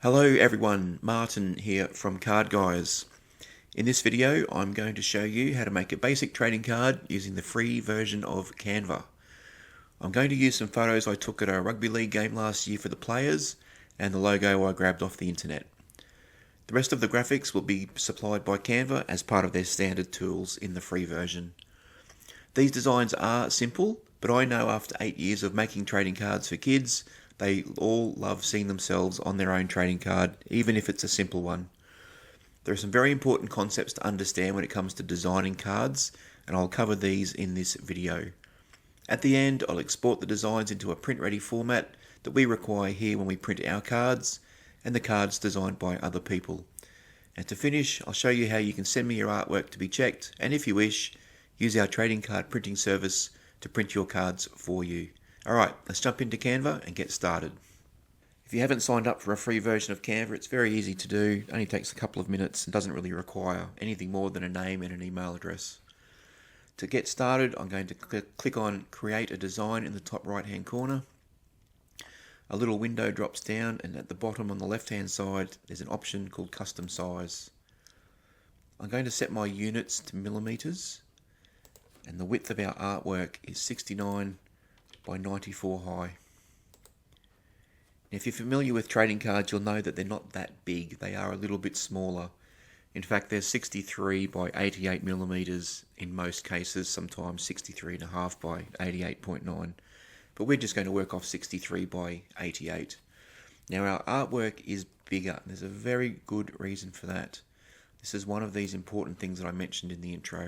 Hello everyone, Martin here from Card Guys. In this video I'm going to show you how to make a basic trading card using the free version of Canva. I'm going to use some photos I took at a rugby league game last year for the players and the logo I grabbed off the internet. The rest of the graphics will be supplied by Canva as part of their standard tools in the free version. These designs are simple, but I know after 8 years of making trading cards for kids, they all love seeing themselves on their own trading card, even if it's a simple one. There are some very important concepts to understand when it comes to designing cards, and I'll cover these in this video. At the end, I'll export the designs into a print-ready format that we require here when we print our cards, and the cards designed by other people. And to finish, I'll show you how you can send me your artwork to be checked, and if you wish, use our trading card printing service to print your cards for you. Alright, let's jump into Canva and get started. If you haven't signed up for a free version of Canva, it's very easy to do. It only takes a couple of minutes and doesn't really require anything more than a name and an email address. To get started, I'm going to click on Create a Design in the top right hand corner. A little window drops down, and at the bottom on the left hand side there's an option called Custom Size. I'm going to set my units to millimeters, and the width of our artwork is 69 by 94 high. If you're familiar with trading cards, you'll know that they're not that big. They are a little bit smaller. In fact, they're 63 by 88 millimeters in most cases, sometimes 63.5 by 88.9. But we're just going to work off 63 by 88. Now our artwork is bigger. There's a very good reason for that. This is one of these important things that I mentioned in the intro.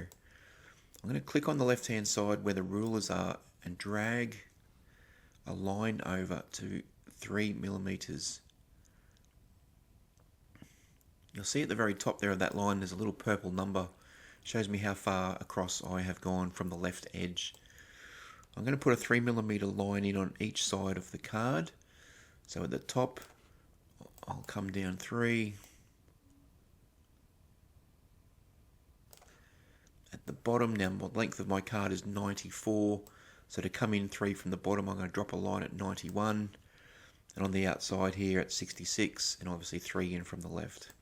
I'm going to click on the left hand side where the rulers are and drag a line over to 3 millimeters. You'll see at the very top there of that line there's a little purple number. It shows me how far across I have gone from the left edge. I'm going to put a 3 millimeter line in on each side of the card. So at the top I'll come down 3. At the bottom, now the length of my card is 94, so to come in 3 from the bottom I'm going to drop a line at 91, and on the outside here at 66, and obviously 3 in from the left.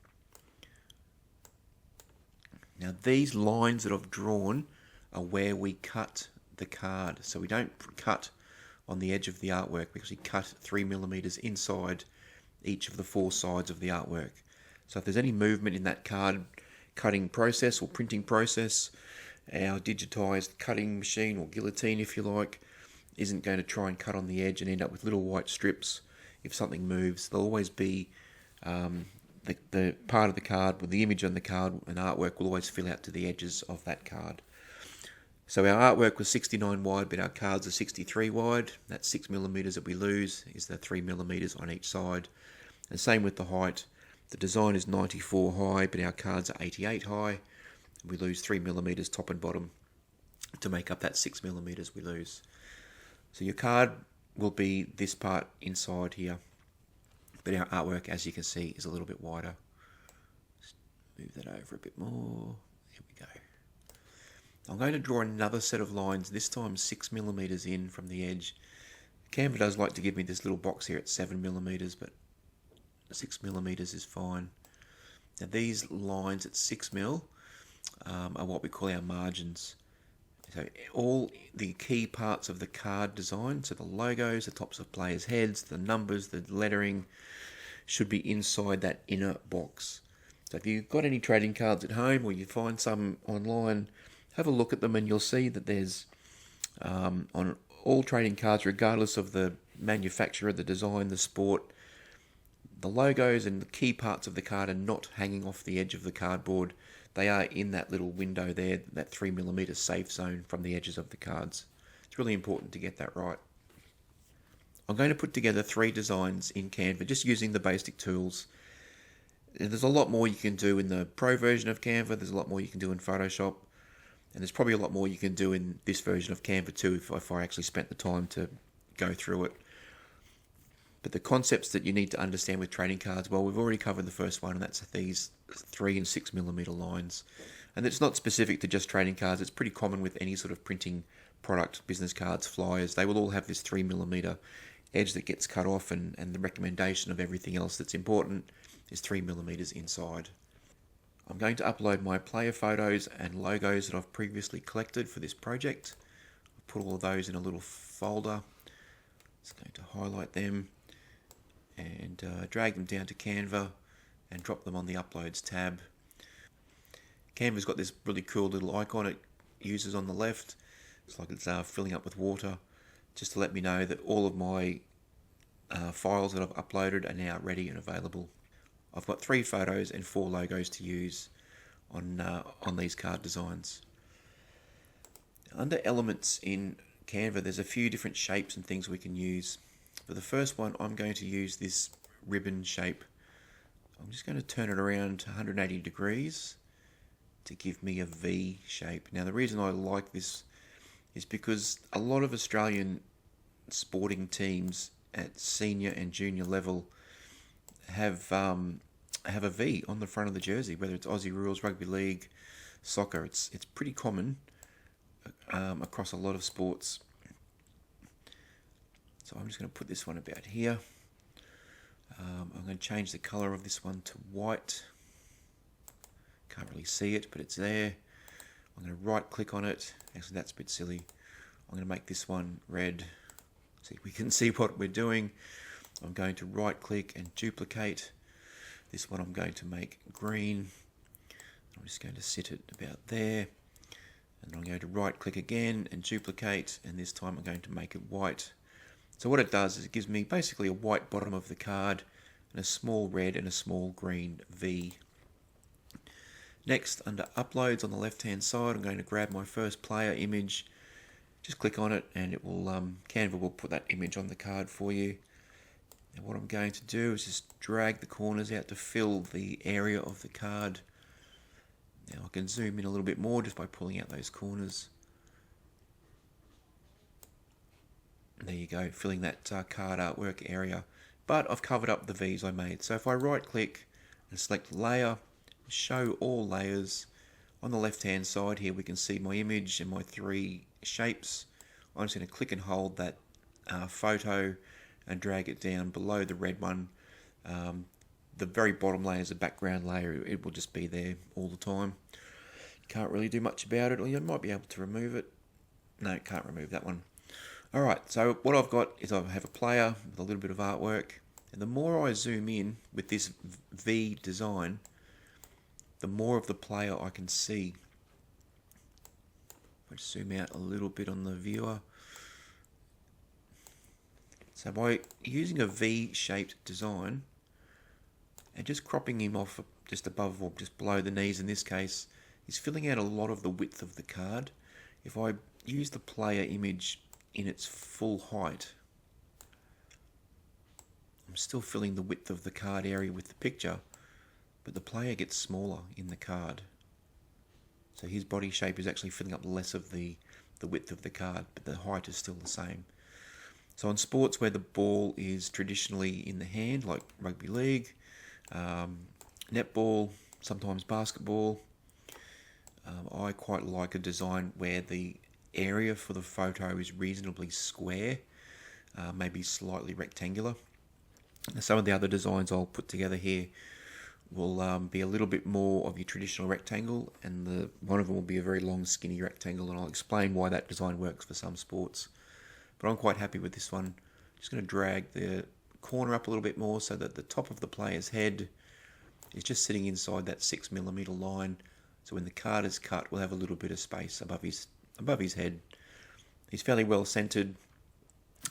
Now these lines that I've drawn are where we cut the card, so we don't cut on the edge of the artwork because we cut 3 millimeters inside each of the 4 sides of the artwork. So if there's any movement in that card cutting process or printing process, our digitized cutting machine, or guillotine if you like, isn't going to try and cut on the edge and end up with little white strips. If something moves, there'll always be the part of the card with the image on the card, and artwork will always fill out to the edges of that card. So our artwork was 69 wide, but our cards are 63 wide. That's 6 millimeters that we lose, is the 3 millimeters on each side. And same with the height. The design is 94 high, but our cards are 88 high. We lose 3 millimeters top and bottom to make up that 6 millimeters we lose. So your card will be this part inside here, but our artwork, as you can see, is a little bit wider. Just move that over a bit more. There we go. I'm going to draw another set of lines, this time 6 millimeters in from the edge. Canva does like to give me this little box here at 7 millimeters, but 6 millimeters is fine. Now these lines at 6 mil are what we call our margins. So all the key parts of the card design, so the logos, the tops of players' heads, the numbers, the lettering, should be inside that inner box. So if you've got any trading cards at home or you find some online, have a look at them and you'll see that there's on all trading cards, regardless of the manufacturer, the design, the sport, the logos and the key parts of the card are not hanging off the edge of the cardboard. They are in that little window there, that 3 millimeter safe zone from the edges of the cards. It's really important to get that right. I'm going to put together 3 designs in Canva, just using the basic tools. There's a lot more you can do in the Pro version of Canva. There's a lot more you can do in Photoshop. And there's probably a lot more you can do in this version of Canva too, if I actually spent the time to go through it. But the concepts that you need to understand with trading cards, well, we've already covered the first one, and that's these 3 and 6 millimeter lines. And it's not specific to just trading cards. It's pretty common with any sort of printing product, business cards, flyers. They will all have this 3 millimeter edge that gets cut off, and the recommendation of everything else that's important is 3mm inside. I'm going to upload my player photos and logos that I've previously collected for this project. I've put all of those in a little folder. Just going to highlight them and drag them down to Canva and drop them on the Uploads tab. Canva's got this really cool little icon it uses on the left. It's like it's filling up with water, just to let me know that all of my files that I've uploaded are now ready and available. I've got 3 photos and 4 logos to use on these card designs. Under elements in Canva, there's a few different shapes and things we can use. For the first one, I'm going to use this ribbon shape. I'm just going to turn it around to 180 degrees to give me a V shape. Now, the reason I like this is because a lot of Australian sporting teams at senior and junior level have a V on the front of the jersey, whether it's Aussie Rules, Rugby League, soccer. It's pretty common across a lot of sports. So I'm just going to put this one about here. I'm going to change the colour of this one to white. Can't really see it, but it's there. I'm going to right click on it. Actually, that's a bit silly. I'm going to make this one red so we can see what we're doing. I'm going to right click and duplicate. This one I'm going to make green. I'm just going to sit it about there. And I'm going to right click again and duplicate, and this time I'm going to make it white. So what it does is it gives me basically a white bottom of the card and a small red and a small green V. Next, under Uploads on the left hand side, I'm going to grab my first player image, just click on it, and it will Canva will put that image on the card for you. And what I'm going to do is just drag the corners out to fill the area of the card. Now I can zoom in a little bit more just by pulling out those corners. And there you go, filling that card artwork area. But I've covered up the V's I made. So if I right click and select Layer, Show All Layers, on the left hand side here we can see my image and my 3 shapes. I'm just going to click and hold that photo and drag it down below the red one. The very bottom layer is a background layer. It will just be there all the time. Can't really do much about it, or you might be able to remove it. No, can't remove that one. Alright, so what I've got is I have a player with a little bit of artwork, and the more I zoom in with this V design, the more of the player I can see. I'll just zoom out a little bit on the viewer. So by using a V-shaped design and just cropping him off just above or just below the knees in this case, he's filling out a lot of the width of the card. If I use the player image in its full height, I'm still filling the width of the card area with the picture, but the player gets smaller in the card. So his body shape is actually filling up less of the width of the card, but the height is still the same. So in sports where the ball is traditionally in the hand, like rugby league, netball, sometimes basketball, I quite like a design where the area for the photo is reasonably square, maybe slightly rectangular. Now, some of the other designs I'll put together here will be a little bit more of your traditional rectangle, and one of them will be a very long skinny rectangle, and I'll explain why that design works for some sports. But I'm quite happy with this one. Just going to drag the corner up a little bit more so that the top of the player's head is just sitting inside that 6mm line. So when the card is cut, we'll have a little bit of space above his head. He's fairly well centered,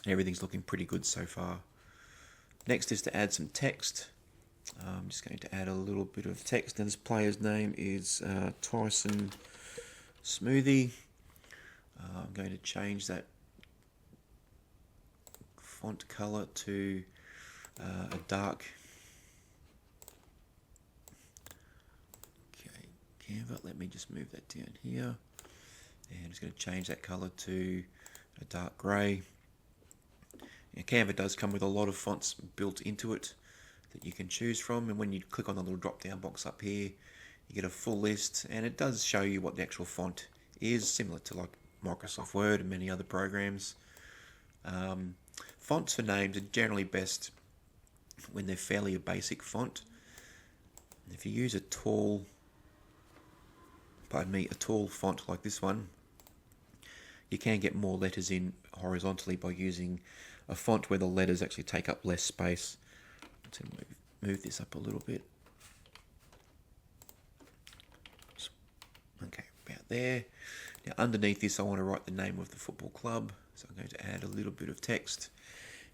and everything's looking pretty good so far. Next is to add some text. I'm just going to add a little bit of text, and this player's name is Tyson Smoothie. I'm going to change that font color to a dark. Okay, Canva, let me just move that down here. And I'm just going to change that color to a dark grey. Now, Canva does come with a lot of fonts built into it that you can choose from, and when you click on the little drop down box up here, you get a full list, and it does show you what the actual font is, similar to like Microsoft Word and many other programs. Fonts for names are generally best when they're fairly a basic font. If you use a tall font like this one, you can get more letters in horizontally by using a font where the letters actually take up less space. So move this up a little bit. Okay, about there. Now underneath this I want to write the name of the football club, so I'm going to add a little bit of text,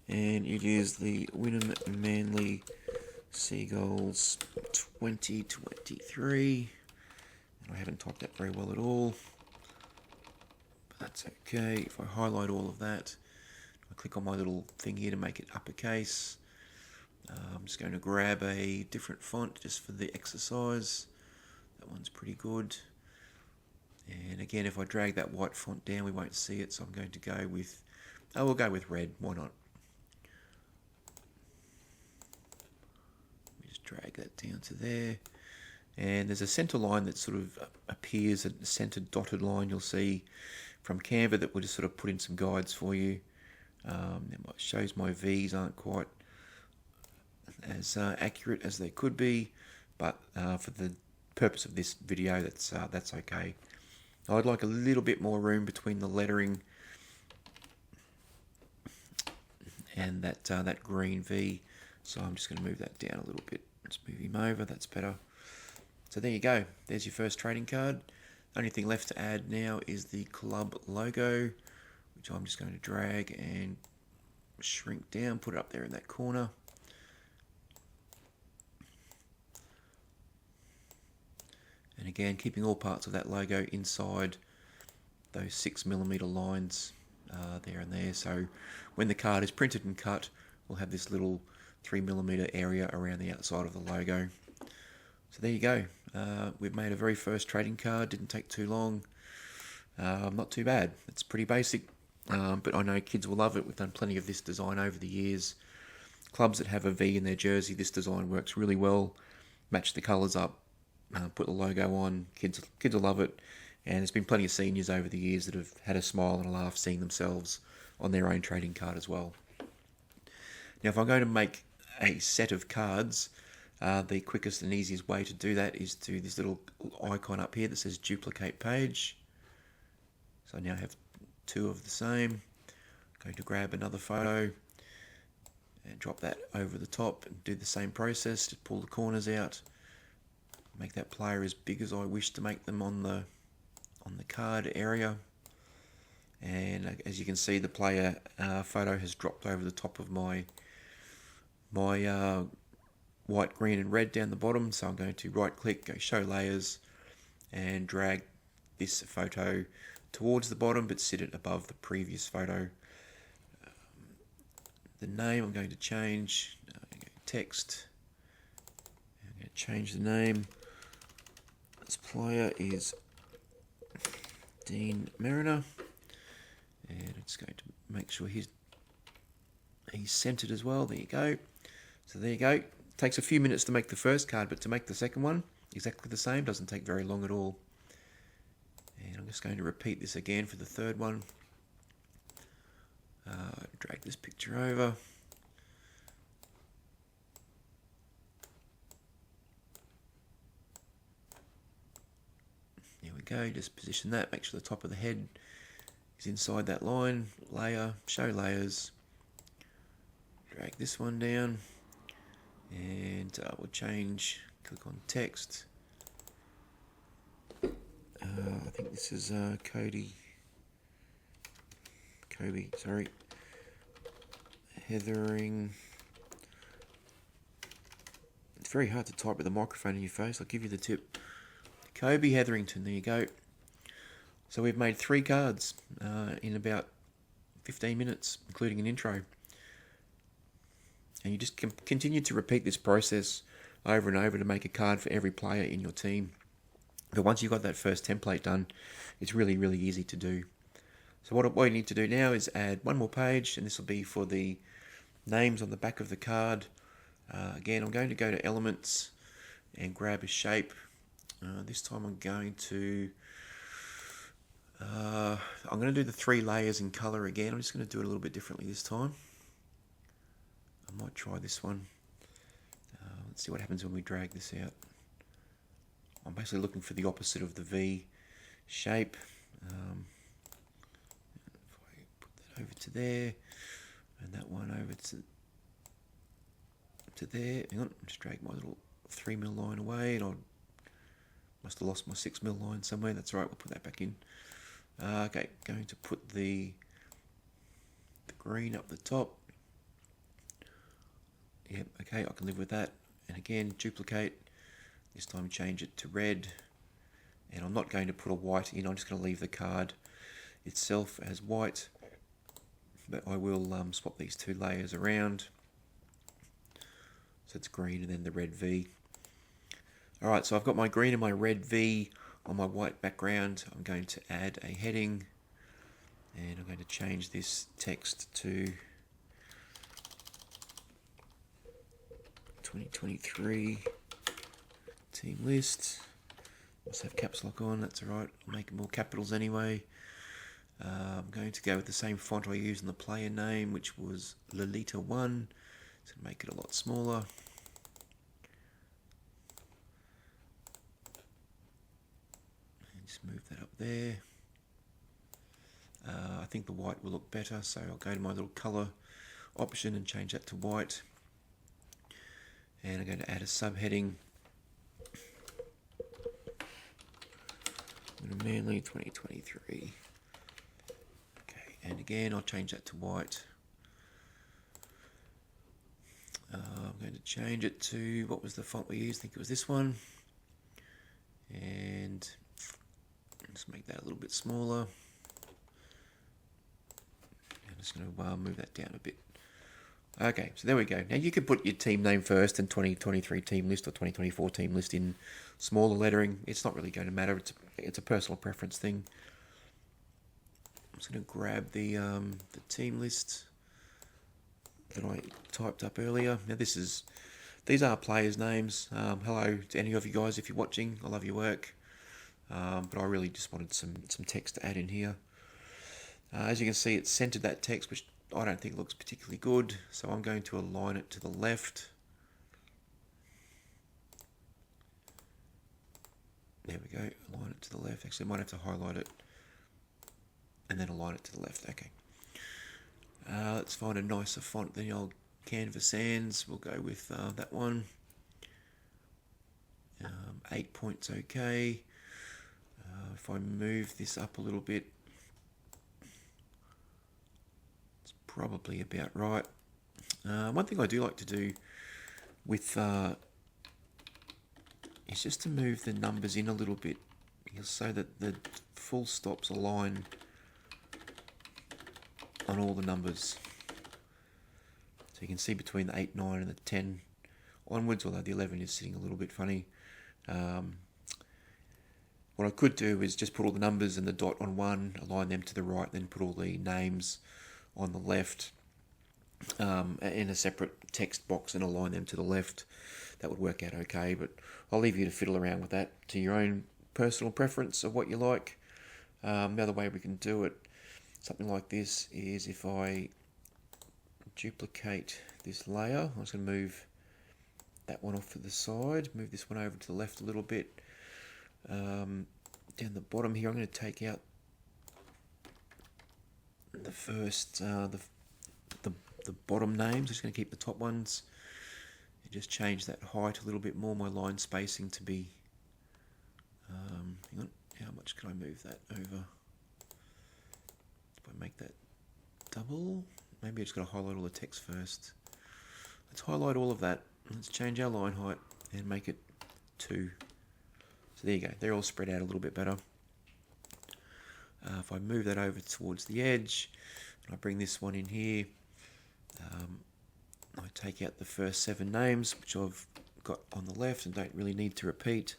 and it is the Wynnum Manly Seagulls 2023. I haven't typed that very well at all, but that's okay. If I highlight all of that, I click on my little thing here to make it uppercase. I'm just going to grab a different font just for the exercise. That one's pretty good. And again, if I drag that white font down, we won't see it, so I'm going to go with, we'll go with red, why not? Just drag that down to there. And there's a center line that sort of appears, a centered dotted line you'll see from Canva that will just sort of put in some guides for you. It shows my V's aren't quite as accurate as they could be, but for the purpose of this video, that's okay. I'd like a little bit more room between the lettering and that green V, so I'm just going to move that down a little bit. Let's move him over, that's better. So there you go, there's your first trading card. Only thing left to add now is the club logo, which I'm just going to drag and shrink down, put it up there in that corner. And again, keeping all parts of that logo inside those 6mm lines there and there. So when the card is printed and cut, we'll have this little 3mm area around the outside of the logo. So there you go. We've made a very first trading card. Didn't take too long. Not too bad. It's pretty basic, but I know kids will love it. We've done plenty of this design over the years. Clubs that have a V in their jersey, this design works really well. Match the colours up. Put the logo on, kids will love it, and there's been plenty of seniors over the years that have had a smile and a laugh seeing themselves on their own trading card as well. Now if I'm going to make a set of cards, the quickest and easiest way to do that is to this little icon up here that says duplicate page. So I now have two of the same. I'm going to grab another photo and drop that over the top and do the same process to pull the corners out. Make that player as big as I wish to make them on the card area, and as you can see, the player photo has dropped over the top of my white, green, and red down the bottom. So I'm going to right click, go show layers, and drag this photo towards the bottom, but sit it above the previous photo. The name I'm going to change. Text. I'm going to change the name. This player is Dean Mariner, and it's going to make sure he's centered as well. There you go. So there you go. It takes a few minutes to make the first card, but to make the second one exactly the same doesn't take very long at all. And I'm just going to repeat this again for the third one. Drag this picture over. There we go, just position that, make sure the top of the head is inside that line, layer, show layers, drag this one down, and we'll change, click on text. I think this is Kobe, sorry, Heathering. It's very hard to type with a microphone in your face, I'll give you the tip. Kobe Hetherington, there you go. So we've made 3 cards in about 15 minutes, including an intro. And you just continue to repeat this process over and over to make a card for every player in your team. But once you've got that first template done, it's really, really easy to do. So what you need to do now is add one more page, and this will be for the names on the back of the card. Again, I'm going to go to Elements and grab a shape. This time I'm going to do the 3 layers in color again. I'm just going to do it a little bit differently this time. I might try this one. Let's see what happens when we drag this out. I'm basically looking for the opposite of the V shape. If I put that over to there, and that one over to there. Hang on, just drag my little 3mm line away, and I must have lost my 6mm line somewhere. That's all right, we'll put that back in. Okay, going to put the green up the top. Yep, okay, I can live with that. And again, duplicate. This time change it to red. And I'm not going to put a white in, I'm just going to leave the card itself as white. But I will swap these two layers around. So it's green and then the red V. Alright, so I've got my green and my red V on my white background. I'm going to add a heading. And I'm going to change this text to 2023 team list. Must have caps lock on, that's alright. I'll make them all capitals anyway. I'm going to go with the same font I used in the player name, which was Lolita1. So make it a lot smaller. And just move that up there. I think the white will look better, so I'll go to my little colour option and change that to white. And I'm going to add a subheading. Manly 2023. Okay, and again I'll change that to white. I'm going to change it to, what was the font we used? I think it was this one. And just make that a little bit smaller. I'm just going to move that down a bit. Okay, so there we go. Now you can put your team name first and 2023 team list or 2024 team list in smaller lettering. It's not really going to matter. It's a personal preference thing. I'm just going to grab the team list that I typed up earlier. Now these are players' names. Hello to any of you guys if you're watching. I love your work. But I really just wanted some text to add in here. As you can see, it's centered that text, which I don't think looks particularly good, so I'm going to align it to the left. There we go, align it to the left. Actually, I might have to highlight it and then align it to the left. Okay. Let's find a nicer font than the old Canva Sans. We'll go with that one. 8 points, okay. If I move this up a little bit, probably about right. One thing I do like to do with is just to move the numbers in a little bit, so that the full stops align on all the numbers. So you can see between the 8, 9 and the 10 onwards, although the 11 is sitting a little bit funny. What I could do is just put all the numbers and the dot on one, align them to the right, then put all the names on the left in a separate text box and align them to the left. That would work out okay, but I'll leave you to fiddle around with that to your own personal preference of what you like. The other way we can do it, something like this, is if I duplicate this layer, I'm just going to move that one off to the side, move this one over to the left a little bit. Down the bottom here, I'm going to take out the first, the bottom names. Just going to keep the top ones and just change that height a little bit more. My line spacing to be, hang on, how much can I move that over? If I make that double, maybe I just got to highlight all the text first. Let's highlight all of that. Let's change our line height and make it 2. So there you go. They're all spread out a little bit better. If I move that over towards the edge, and I bring this one in here, I take out the first 7 names, which I've got on the left and don't really need to repeat.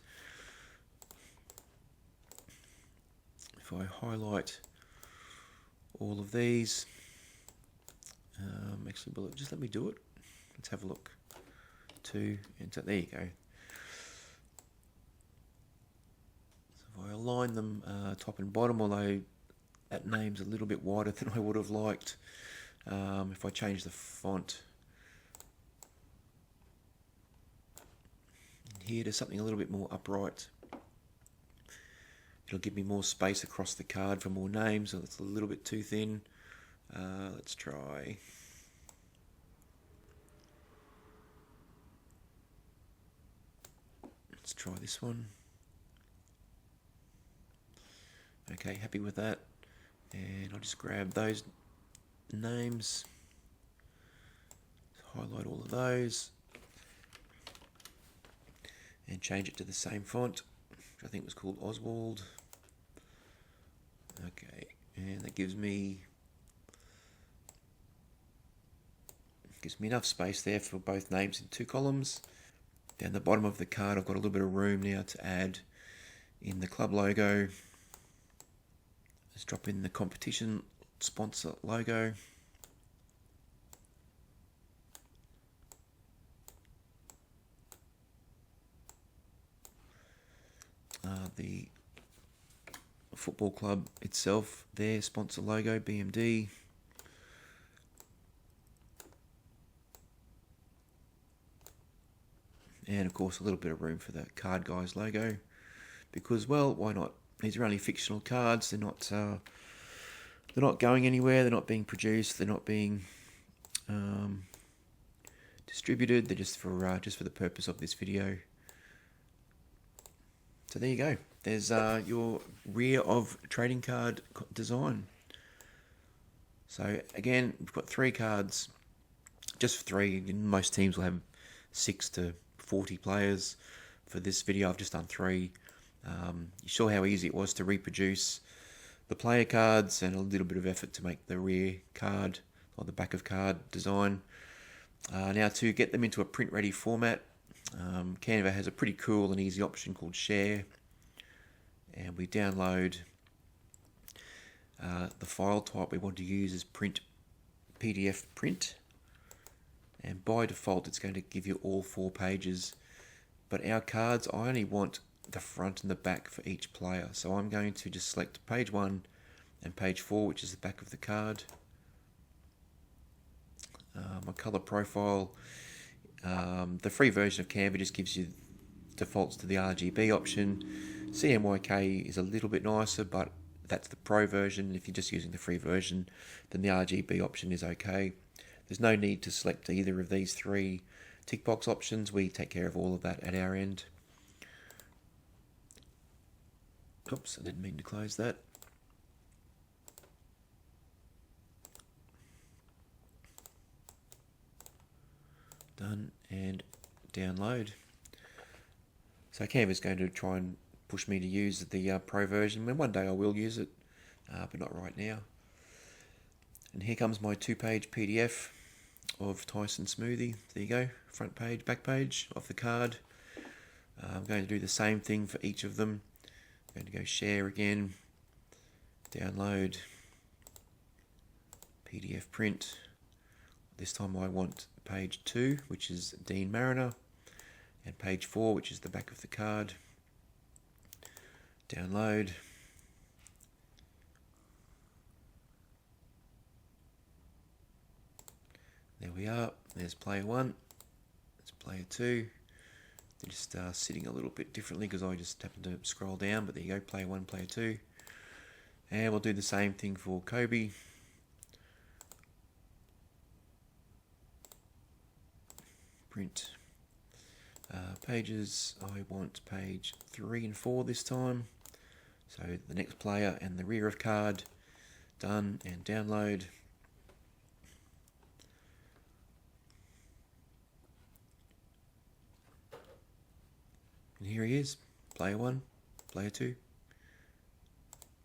If I highlight all of these, actually, will it just let me do it? Let's have a look. 2, and so there you go. So if I align them top and bottom, although that name's a little bit wider than I would have liked. If I change the font here to something a little bit more upright. It'll give me more space across the card for more names, so it's a little bit too thin. Let's try. Let's try this one. Okay, happy with that. And I'll just grab those names, highlight all of those, and change it to the same font, which I think was called Oswald. Okay, and that gives me enough space there for both names in 2 columns. Down the bottom of the card, I've got a little bit of room now to add in the club logo. Let's drop in the competition sponsor logo. The football club itself, their sponsor logo, BMD. And of course a little bit of room for the Card Guys logo, because, well, why not? These are only fictional cards. They're not going anywhere. They're not being produced. They're not being distributed. They're just for the purpose of this video. So there you go. There's your rear of trading card design. So again, we've got 3 cards, just 3. Most teams will have 6 to 40 players. For this video, I've just done 3. You saw how easy it was to reproduce the player cards, and a little bit of effort to make the rear card or the back of card design. Now, to get them into a print ready format, Canva has a pretty cool and easy option called Share, and we download the file type we want to use is PDF print, and by default it's going to give you all 4 pages, but our cards, I only want the front and the back for each player, so I'm going to just select page 1 and page 4, which is the back of the card. My color profile, the free version of Canva just gives you defaults to the RGB option. CMYK is a little bit nicer, but that's the pro version. If you're just using the free version, then the RGB option is okay. There's no need to select either of these 3 tick box options. We take care of all of that at our end. Oops, I didn't mean to close that. Done, and download. So Canva is going to try and push me to use the pro version, and one day I will use it, but not right now. And here comes my 2-page PDF of Tyson Smoothie. There you go, front page, back page of the card. I'm going to do the same thing for each of them. I'm going to go Share again, download, PDF print. This time I want page 2, which is Dean Mariner, and page 4, which is the back of the card. Download. There we are. There's player 1. There's player 2. They're just sitting a little bit differently because I just happened to scroll down, but there you go, player 1, player 2. And we'll do the same thing for Kobe. Print pages. I want page 3 and 4 this time. So the next player and the rear of card. Done, and download. And here he is, player 1, player 2,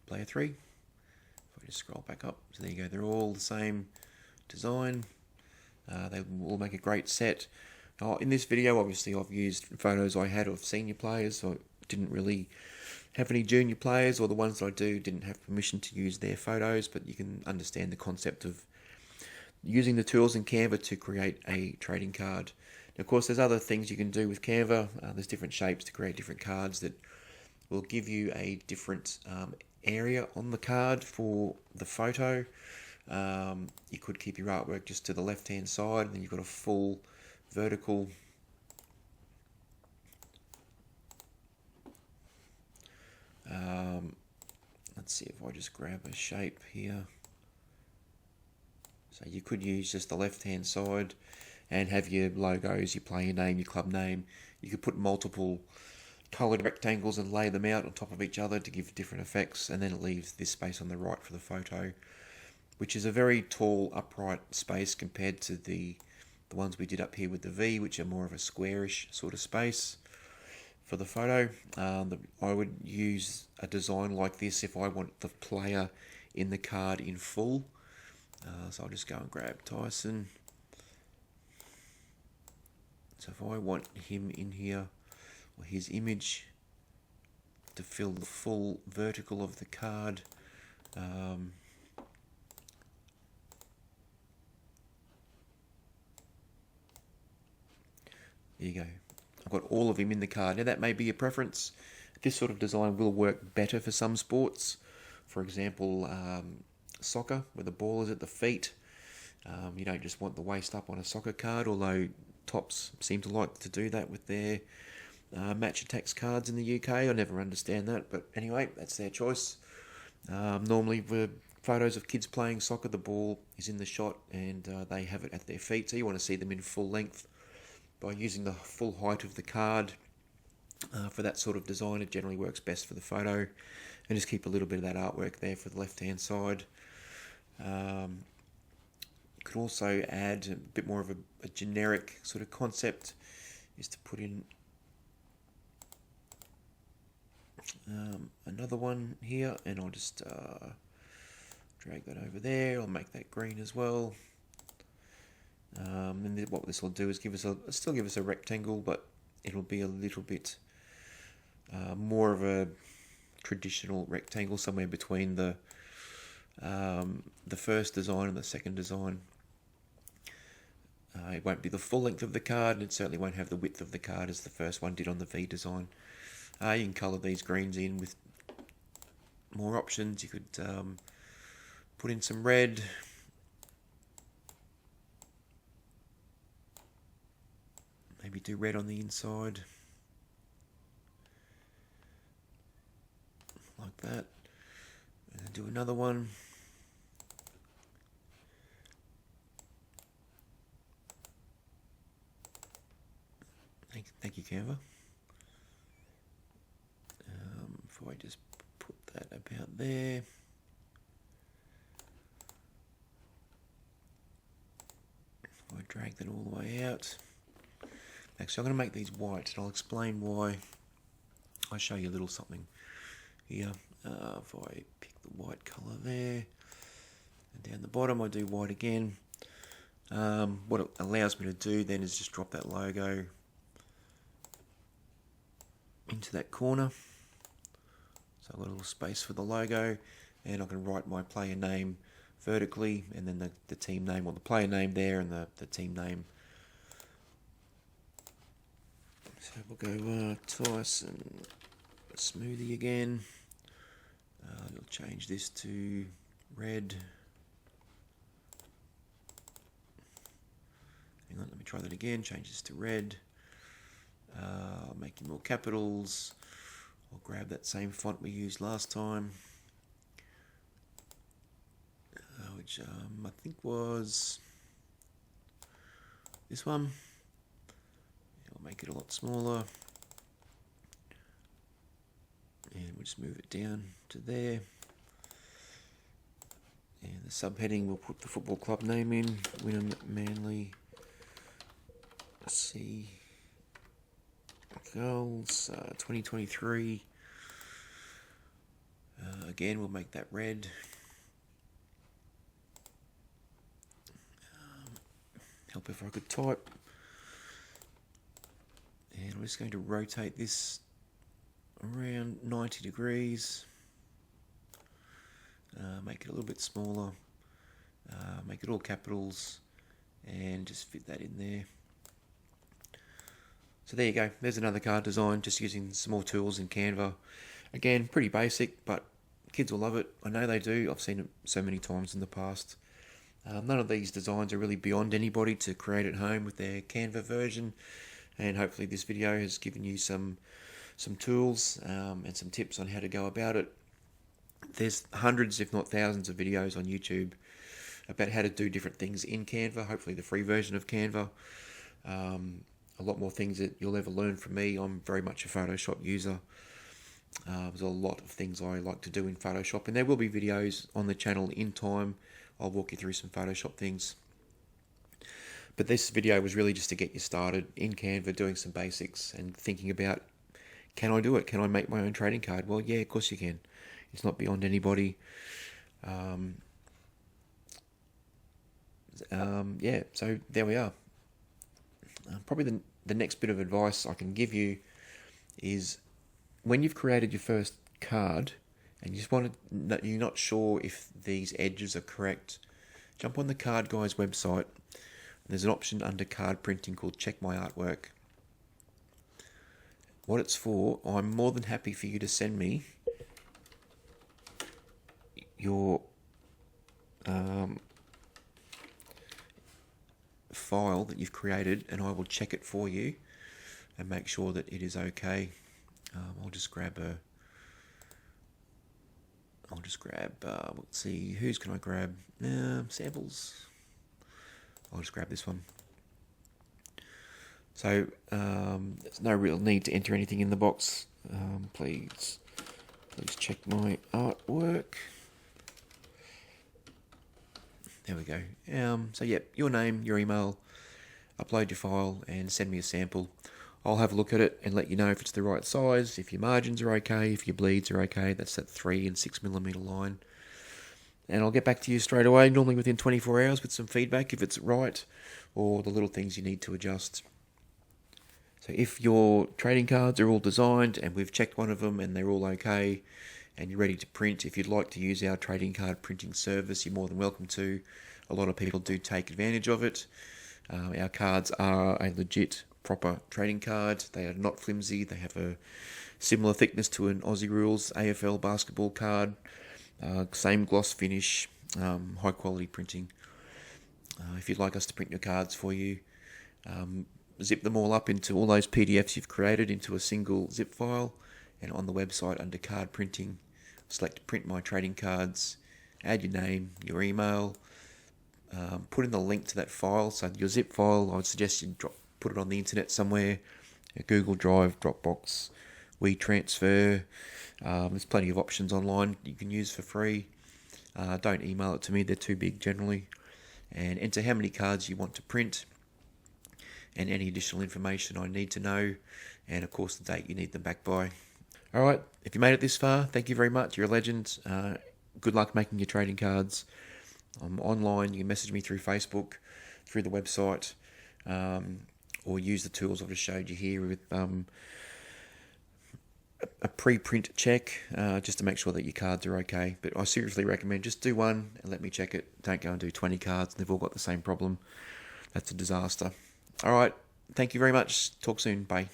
player 3. If I just scroll back up, so there you go, they're all the same design. They will make a great set. In this video, obviously, I've used photos I had of senior players, so I didn't really have any junior players, or the ones that I do didn't have permission to use their photos, but you can understand the concept of using the tools in Canva to create a trading card. Now, of course, there's other things you can do with Canva. There's different shapes to create different cards that will give you a different area on the card for the photo. You could keep your artwork just to the left-hand side, and then you've got a full vertical see if I just grab a shape here. So you could use just the left hand side and have your logos, your player name, your club name. You could put multiple coloured rectangles and lay them out on top of each other to give different effects, and then it leaves this space on the right for the photo, which is a very tall upright space compared to the ones we did up here with the V, which are more of a squarish sort of space for the photo. I would use a design like this if I want the player in the card in full. So I'll just go and grab Tyson. So if I want him in here, or his image, to fill the full vertical of the card, there you go. I've got all of him in the card. Now that may be a preference. This sort of design will work better for some sports. For example, soccer, where the ball is at the feet. You don't just want the waist up on a soccer card, although Tops seem to like to do that with their match attacks cards in the UK. I never understand that, but anyway, that's their choice. Normally, for photos of kids playing soccer, the ball is in the shot and they have it at their feet, so you want to see them in full length. By using the full height of the card for that sort of design, it generally works best for the photo, and just keep a little bit of that artwork there for the left hand side. You could also add a bit more of a generic sort of concept, is to put in another one here, and I'll just drag that over there. I'll make that green as well. And what this will do is still give us a rectangle, but it'll be a little bit more of a traditional rectangle, somewhere between the first design and the second design. It won't be the full length of the card, and it certainly won't have the width of the card as the first one did on the V design. You can colour these greens in with more options. You could put in some red. Maybe do red on the inside, like that, and then do another one. Thank you, Canva. If I just put that about there. If I drag that all the way out. Actually, I'm going to make these white, and I'll explain why. I'll show you a little something here. If I pick the white colour there, and down the bottom I do white again. What it allows me to do then is just drop that logo into that corner. So I've got a little space for the logo, and I can write my player name vertically, and then the team name, or the player name there, and the team name. So we'll go Tyson Smoothie again. I'll change this to red. Hang on, let me try that again. Change this to red. I'll make it more capitals. I'll grab that same font we used last time, which I think was this one. I'll make it a lot smaller, and we'll just move it down to there. And the subheading, we'll put the football club name in, Wynnum Manly C Goals 2023. Again, we'll make that red. Help if I could type. And I'm just going to rotate this around 90 degrees. Make it a little bit smaller. Make it all capitals, and just fit that in there. So there you go. There's another card design, just using some more tools in Canva. Again, pretty basic, but kids will love it. I know they do. I've seen it so many times in the past. None of these designs are really beyond anybody to create at home with their Canva version. And hopefully this video has given you some tools and some tips on how to go about it. There's hundreds, if not thousands, of videos on YouTube about how to do different things in Canva, hopefully the free version of Canva. A lot more things that you'll ever learn from me. I'm very much a Photoshop user. There's a lot of things I like to do in Photoshop, and there will be videos on the channel in time. I'll walk you through some Photoshop things. But this video was really just to get you started in Canva, doing some basics and thinking about, can I do it? Can I make my own trading card? Well, yeah, of course you can. It's not beyond anybody. Yeah, so there we are. Probably the next bit of advice I can give you is, when you've created your first card and you just you're not sure if these edges are correct, jump on the Card Guy's website. There's an option under card printing called Check My Artwork. What it's for, I'm more than happy for you to send me your file that you've created, and I will check it for you and make sure that it is okay. I'll just grab let's see, whose can I grab? Samples. I'll just grab this one. So there's no real need to enter anything in the box. Please check my artwork. There we go. So yeah, your name, your email, upload your file and send me a sample. I'll have a look at it and let you know if it's the right size, if your margins are okay, if your bleeds are okay. That's that 3 and 6 millimeter line. And I'll get back to you straight away, normally within 24 hours, with some feedback if it's right or the little things you need to adjust. So if your trading cards are all designed and we've checked one of them and they're all okay and you're ready to print, if you'd like to use our trading card printing service, you're more than welcome to. A lot of people do take advantage of it. Our cards are a legit, proper trading card. They are not flimsy. They have a similar thickness to an Aussie Rules AFL basketball card. Same gloss finish, high quality printing. If you'd like us to print your cards for you, zip them all up into all those PDFs you've created into a single zip file, and on the website under card printing, select print my trading cards, add your name, your email, put in the link to that file. So your zip file, I would suggest you put it on the internet somewhere, a Google Drive, Dropbox, WeTransfer. There's plenty of options online you can use for free. Don't email it to me, they're too big generally. And enter how many cards you want to print and any additional information I need to know, and of course the date you need them back by. Alright, if you made it this far, thank you very much, you're a legend. Good luck making your trading cards. I'm online, you can message me through Facebook, through the website, or use the tools I've just showed you here with a pre-print check, just to make sure that your cards are okay. But I seriously recommend just do one and let me check it. Don't go and do 20 cards and they've all got the same problem. That's a disaster. Alright, thank you very much. Talk soon. Bye.